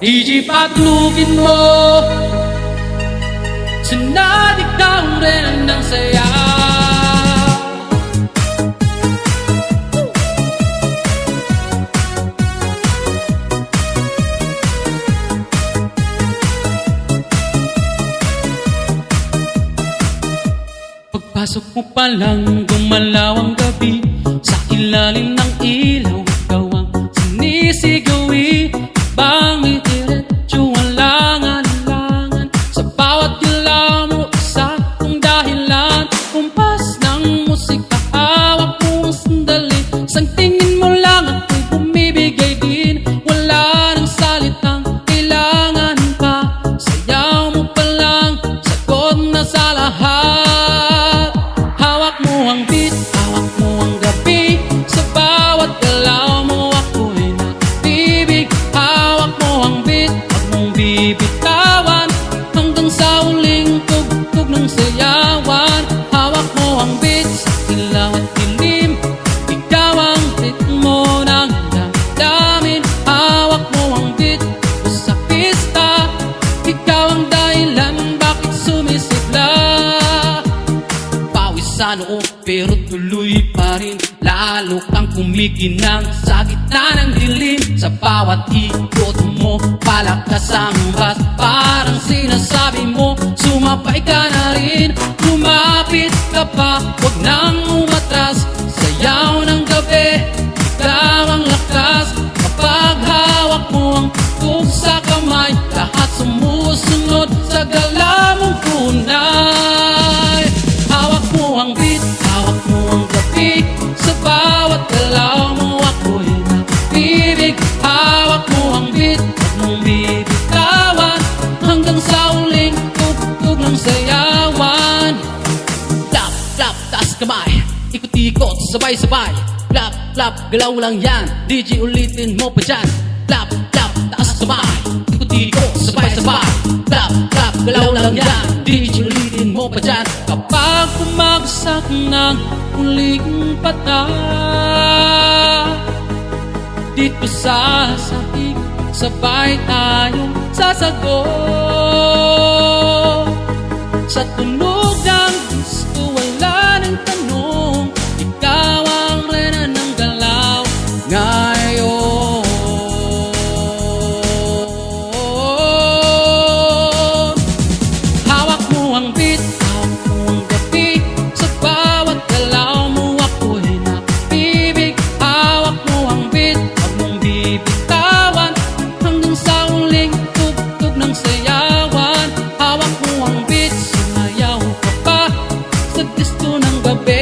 Ijipatlugin mo, sunod ikaw rin ng saya. Pagpasok mo pa lang, gumalaw ang gabi. Sa ilalim ng ilaw, ikaw ang sinisigawi. Bangit diretso, walang alinlangan. Sa bawat galaw mo, isa kong dahilan. Kumpas ng musika, hawak mo ang sandali. Sang tingin mo lang ako'y bumibigay din. Wala nang salitang kailangan pa. Sayaw mo pa lang, sagot na sa lahat. Hawak mo ang beat, hawak mo ang gabi. Sa bawat galaw mo ako'y natibig. Hawak mo ang beat, huwag mong bibitawan. Hanggang sa huling tugtog ng sayawan. Hawak mo ang beat, sa ilaw at dilim. Ikaw ang ritmo ng damdamin. Hawak mo ang beat, sa pista. Ikaw ang dahilan, bakit sumisigla. Sa noo pero tuloy pa rin. Lalo kang kumikinang sa gitna ng dilim. Sa bawat ikot mo, palakas ang bass. Parang sinasabi mo, sumabay ka na rin. Lumapit ka pa, huwag nang umatras. Sayaw ng gabi, ikaw ang lakas. Kapag hawak mo ang tugtog sa kamay, lahat sumusunod sa galaw mong tunay. Hawak mo ang beat, hawak mo ang gabi. Sa bawat galaw mo ako'y natibig. Hawak mo ang beat, huwag mong bibitawan. Hanggang sa huling tugtog ng sayawan. Flap, flap, taas kamay, ikot-ikot, sabay-sabay. Flap, flap, galaw lang yan, DJ ulitin mo pa dyan. Flap, flap, taas kamay, ikot-ikot, sabay-sabay. Flap, flap, galaw lang yan, DJ ulitin mo pa dyan. Kapag bumagsak ng huling pata, dito sa sahig, sabay tayong sasagot. Sa tunog ng disco, wala nang tanong. Ikaw ang reyna ng galaw ngayon. Hawak mo ang beat, hawak mo ang gabi. Sa bawat galaw mo ako'y natibig. Hawak mo ang beat, huwag mong bibitawan. Hanggang sa huling tugtog ng sayawan. Hawak mo ang beat, sumayaw ka pa sa gusto ng gabi.